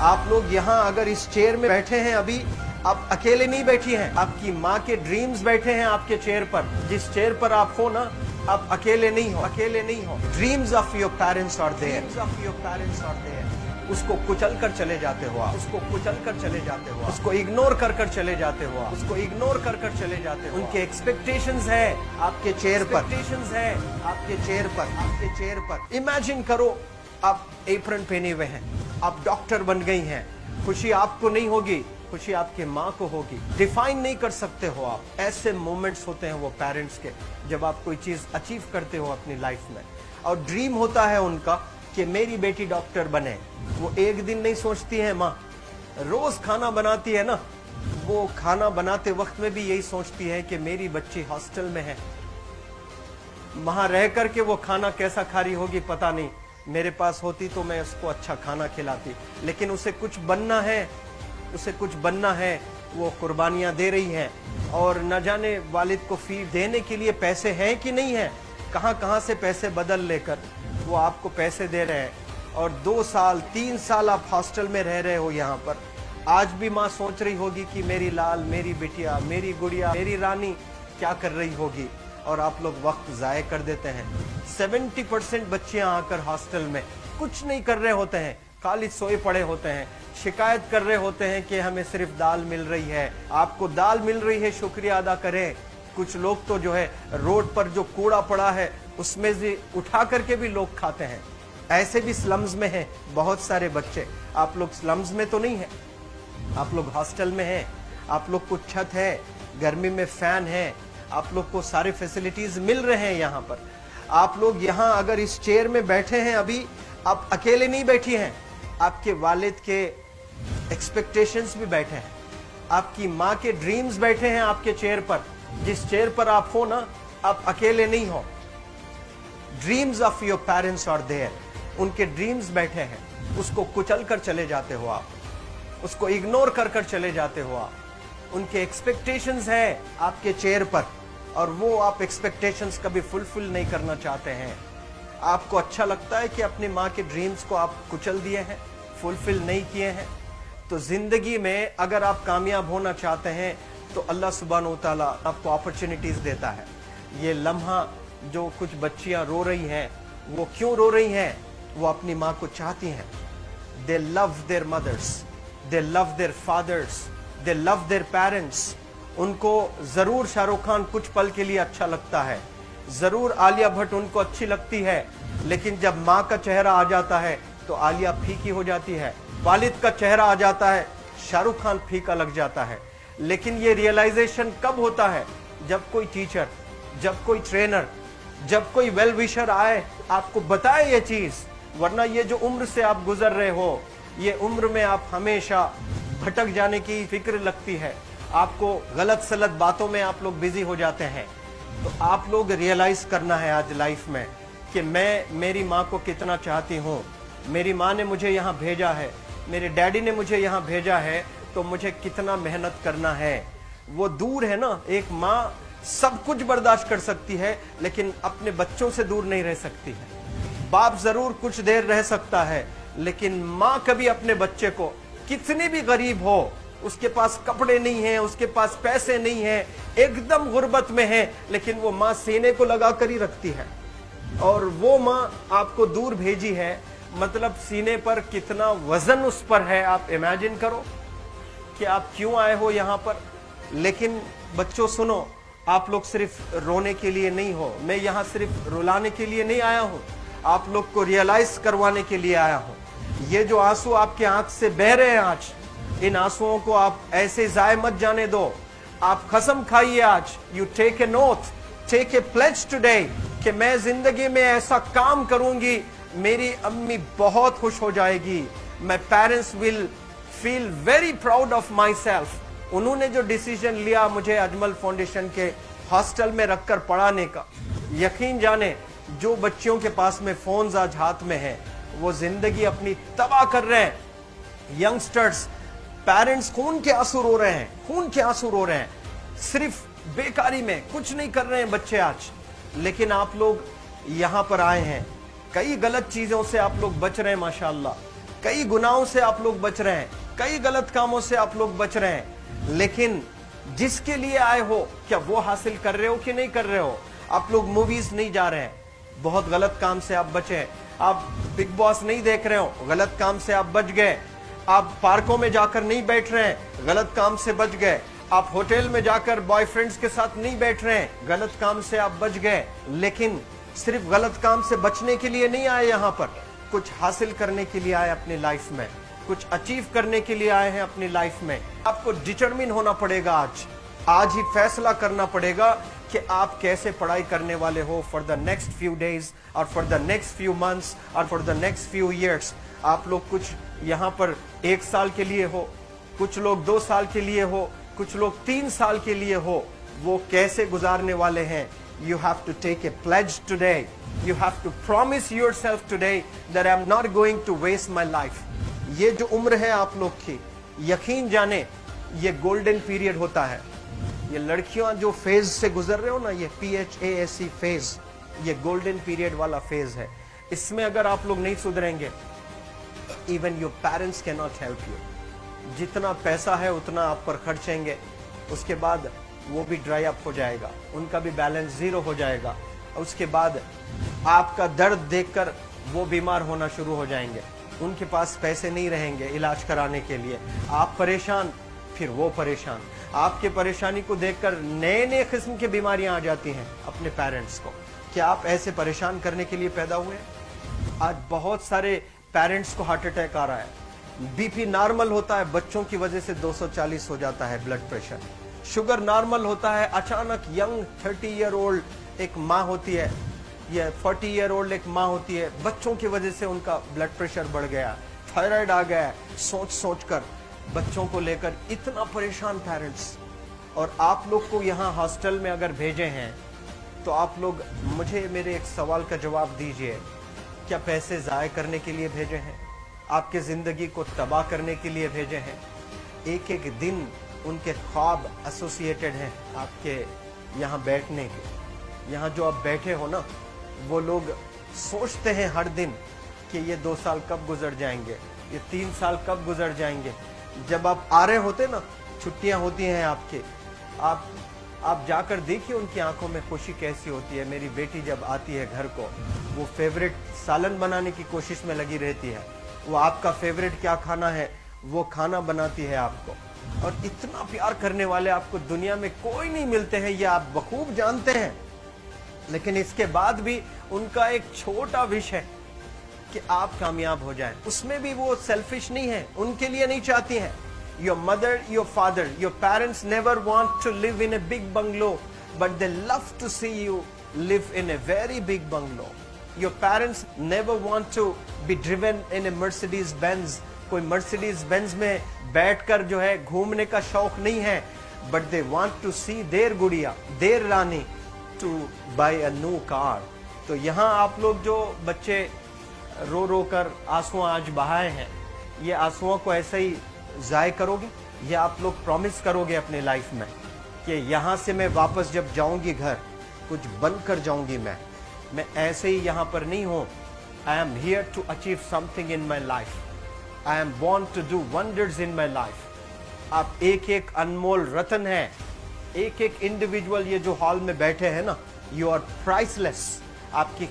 आप लोग यहाँ अगर इस चेयर में बैठे हैं अभी, आप अकेले नहीं बैठी हैं, आपकी माँ के ड्रीम्स बैठे हैं आपके चेयर पर। जिस चेयर पर आप हो ना, आप अकेले नहीं हो, अकेले नहीं हो। Dreams of your parents are there, dreams of your parents are there. उसको कुचल कर चले जाते हो आप, उसको कुचल कर चले जाते हो, उसको इग्नोर कर कर चले जाते हो, उसको इग्नोर कर कर चले जाते हो। उनके एक्सपेक्टेशंस है आपके चेयर पर, एक्सपेक्टेशंस है आपके चेयर पर, आपके चेयर पर। इमेजिन करो आप एप्रन पहने हुए हैं, आप डॉक्टर बन गई हैं। खुशी आपको नहीं होगी, खुशी आपके माँ को होगी। डिफाइन नहीं कर सकते हो आप। ऐसे मोमेंट्स होते हैं वो पेरेंट्स के, जब आप कोई चीज अचीव करते हो अपनी लाइफ में, और ड्रीम होता है उनका कि मेरी बेटी डॉक्टर बने। वो एक दिन नहीं सोचती है माँ, रोज खाना बनाती है ना, वो खाना बनाते वक्त में भी यही सोचती है कि मेरी बच्ची हॉस्टल में है, वहां रह करके वो खाना कैसा खा रही होगी पता नहीं, मेरे पास होती तो मैं उसको अच्छा खाना खिलाती। लेकिन उसे कुछ बनना है, उसे कुछ बनना है, वो कुर्बानियां दे रही है। और न जाने वालिद को फीड देने के लिए पैसे हैं कि नहीं है, कहां से पैसे बदल लेकर वो आपको पैसे दे रहे हैं। और 2 साल 3 साल आप हॉस्टल में रह रहे हो यहाँ पर। आज भी माँ सोच रही होगी कि मेरी लाल, मेरी बिटिया, मेरी गुड़िया, मेरी रानी क्या कर रही होगी, और आप लोग वक्त जाये कर देते हैं। 70% बच्चियां आकर हॉस्टल में कुछ नहीं कर रहे होते हैं, खाली सोए पड़े होते हैं, शिकायत कर रहे होते हैं कि हमें सिर्फ दाल मिल रही है। आपको दाल मिल रही है, शुक्रिया अदा करें। कुछ लोग तो जो है रोड पर जो कूड़ा पड़ा है उसमें से उठा करके भी लोग खाते हैं। ऐसे भी स्लम्स में हैं बहुत सारे बच्चे। आप लोग स्लम्स में तो नहीं है, आप लोग हॉस्टल में हैं, आप लोग को छत है, गर्मी में फैन है, आप लोग को सारे फैसिलिटीज मिल रहे हैं यहाँ पर। आप लोग यहाँ अगर इस चेयर में बैठे हैं अभी, आप अकेले नहीं बैठी हैं, आपके वालिद के एक्सपेक्टेशंस भी बैठे हैं, आपकी माँ के ड्रीम्स बैठे हैं आपके चेयर पर। जिस चेयर पर आप हो ना, आप अकेले नहीं हो। Dreams of your parents are there. उनके ड्रीम्स बैठे हैं, उसको कुचल कर चले जाते हो आप, उसको इग्नोर कर कर चले जाते हो आप। उनके एक्सपेक्टेशंस है आपके चेयर पर, और वो आप एक्सपेक्टेशंस कभी फुलफिल नहीं करना चाहते हैं। आपको अच्छा लगता है कि अपनी माँ के ड्रीम्स को आप कुचल दिए हैं, फुलफिल नहीं किए हैं। तो जिंदगी में अगर आप कामयाब होना चाहते हैं तो अल्लाह सुब्हानहू व तआला आपको अपॉर्चुनिटीज देता है। ये लम्हा जो कुछ बच्चियां रो रही हैं, वो क्यों रो रही हैं? वो अपनी माँ को चाहती हैं। They love their mothers, they love their fathers, they love their parents. उनको जरूर शाहरुख खान कुछ पल के लिए अच्छा लगता है, जरूर आलिया भट्ट उनको अच्छी लगती है, लेकिन जब माँ का चेहरा आ जाता है तो आलिया फीकी हो जाती है। वालिद का चेहरा आ जाता है, शाहरुख खान फीका लग जाता है। लेकिन ये रियलाइजेशन कब होता है? जब कोई टीचर, जब कोई ट्रेनर, जब कोई वेल विशर आए, आपको बताए ये चीज। वरना ये जो उम्र से आप गुजर रहे हो, ये उम्र में आप हमेशा भटक जाने की फिक्र लगती है, आपको गलत सलत बातों में आप लोग बिजी हो जाते हैं। तो आप लोग रियलाइज करना है आज लाइफ में कि मैं मेरी माँ को कितना चाहती हूँ। मेरी माँ ने मुझे यहाँ भेजा है, मेरे डैडी ने मुझे यहाँ भेजा है, तो मुझे कितना मेहनत करना है। वो दूर है ना, एक माँ सब कुछ बर्दाश्त कर सकती है, लेकिन अपने बच्चों से दूर नहीं रह सकती है। बाप जरूर कुछ देर रह सकता है, लेकिन माँ कभी अपने बच्चे को, कितनी भी गरीब हो, उसके पास कपड़े नहीं है, उसके पास पैसे नहीं है, एकदम गुर्बत में है, लेकिन वो माँ सीने को लगा कर ही रखती है। और वो माँ आपको दूर भेजी है, मतलब सीने पर कितना वजन उस पर है। आप इमेजिन करो कि आप क्यों आए हो यहाँ पर। लेकिन बच्चों सुनो, आप लोग सिर्फ रोने के लिए नहीं हो, मैं यहाँ सिर्फ रुलाने के लिए नहीं आया हूँ, आप लोग को रियलाइज करवाने के लिए आया हूँ। ये जो आंसू आपके आंख से बह रहे हैं आज, इन आंसुओं को आप ऐसे जाए मत जाने दो। आप कसम खाइए आज, you take a note, take a pledge today, कि मैं जिंदगी में ऐसा काम करूंगी, मेरी अम्मी बहुत खुश हो जाएगी। My parents will feel very proud of my self. उन्होंने जो डिसीजन लिया मुझे अजमल फाउंडेशन के हॉस्टल में रखकर पढ़ाने का, यकीन जाने जो बच्चियों के पास में फोन्स आज हाथ में है, वो जिंदगी अपनी तबाह कर रहे हैं। यंगस्टर्स, पेरेंट्स खून के आंसू रो रहे हैं, खून के आंसू रो रहे हैं, सिर्फ बेकारी में कुछ नहीं कर रहे हैं बच्चे आज। लेकिन आप लोग यहाँ पर आए हैं, कई गलत चीजों से आप लोग बच रहे हैं माशाअल्लाह, कई गुनाहों से आप लोग बच रहे हैं, कई गलत कामों से आप लोग बच रहे हैं, लेकिन जिसके लिए आए हो क्या वो हासिल कर रहे हो कि नहीं कर रहे हो? आप लोग मूवीज नहीं जा रहे हैं, बहुत गलत काम से आप बचे हैं। आप बिग बॉस नहीं देख रहे हो, गलत काम से आप बच गए। आप पार्कों में जाकर नहीं बैठ रहे हैं, गलत काम से बच गए। आप होटल में जाकर बॉयफ्रेंड्स के साथ नहीं बैठ रहे हैं, गलत काम से आप बच गए। लेकिन सिर्फ गलत काम से बचने के लिए नहीं आए, यहाँ पर कुछ हासिल करने के लिए आए, अपनी लाइफ में कुछ अचीव करने के लिए आए हैं अपनी लाइफ में। आपको डिटरमिन होना पड़ेगा, आज ही फैसला करना पड़ेगा कि आप कैसे पढ़ाई करने वाले हो for the next few days और for the next few months और for the next few years. आप लोग कुछ यहाँ पर 1 साल के लिए हो, कुछ लोग 2 साल के लिए हो, कुछ लोग 3 साल के लिए हो, वो कैसे गुजारने वाले हैं? You have to take a pledge today. You have to promise yourself today that I'm not going to waste my life. ये जो उम्र है आप लोग की, यकीन जाने ये गोल्डन पीरियड होता है। ये लड़कियां जो फेज से गुजर रहे हो ना, ये PHASE फेज, ये गोल्डन पीरियड वाला फेज है। इसमें अगर आप लोग नहीं सुधरेंगे, even your parents can not help you. जितना पैसा है उतना आप पर खर्चेंगे, उसके बाद वो भी ड्राई अप हो जाएगा, उनका भी बैलेंस जीरो हो जाएगा। उसके बाद आपका दर्द देखकर वो बीमार होना शुरू हो जाएंगे, उनके पास पैसे नहीं रहेंगे इलाज कराने के लिए। आप परेशान, फिर वो परेशान। आपके परेशानी को देखकर नए नए किस्म की बीमारियां आ जाती हैं अपने पेरेंट्स को। क्या आप ऐसे परेशान करने के लिए पैदा हुए? आज बहुत सारे पेरेंट्स को हार्ट अटैक आ रहा है। बीपी नॉर्मल होता है, बच्चों की वजह से 240 हो जाता है ब्लड प्रेशर। शुगर नॉर्मल होता है, अचानक यंग 30 ईयर ओल्ड एक माँ होती है या 40 ईयर ओल्ड एक माँ होती है, बच्चों की वजह से उनका ब्लड प्रेशर बढ़ गया, थायराइड आ गया। सोच सोच कर बच्चों को लेकर इतना परेशान पेरेंट्स। और आप लोग को यहाँ हॉस्टल में अगर भेजे हैं तो आप लोग मुझे मेरे एक सवाल का जवाब दीजिए, क्या पैसे ज़ाय करने के लिए भेजे हैं? आपके ज़िंदगी को तबाह करने के लिए भेजे हैं? एक एक दिन उनके ख्वाब एसोसिएटेड हैं आपके यहाँ बैठने के। यहाँ जो आप बैठे हो ना, वो लोग सोचते हैं हर दिन कि ये 2 साल कब गुजर जाएंगे, ये 3 साल कब गुजर जाएंगे। जब आप आ रहे होते ना, छुट्टियाँ होती हैं आपके, आप जाकर देखिए उनकी आंखों में खुशी कैसी होती है। मेरी बेटी जब आती है घर को, वो फेवरेट सालन बनाने की कोशिश में लगी रहती है। वो आपका फेवरेट क्या खाना है वो खाना बनाती है आपको। और इतना प्यार करने वाले आपको दुनिया में कोई नहीं मिलते हैं, ये आप बखूब जानते हैं। लेकिन इसके बाद भी उनका एक छोटा विश है कि आप कामयाब हो जाएं। उसमें भी वो सेल्फिश नहीं है, उनके लिए नहीं चाहती हैं। Your mother, your father, your parents never want to live in a big bungalow, but they love to see you live in a very big bungalow. Your parents never want to be driven in a Mercedes Benz. कोई Mercedes Benz में बैठकर जो है घूमने का शौक नहीं है, but they want to see their गुड़िया, their Rani to buy a new car. तो यहाँ आप लोग जो बच्चे रो रो कर आंसू आज बहाए हैं, ये आंसुओं को ऐसे ही ज़ाय करोगे या आप लोग प्रॉमिस करोगे अपने लाइफ में कि यहाँ से मैं वापस जब जाऊंगी घर, कुछ बनकर जाऊंगी। मैं ऐसे ही यहाँ पर नहीं हूँ। I am here to achieve something in my life. I am born to do wonders in my life. आप एक एक अनमोल रतन है, एक एक इंडिविजुअल ये जो हॉल में बैठे हैं ना, यू आर प्राइसलेस। आपकी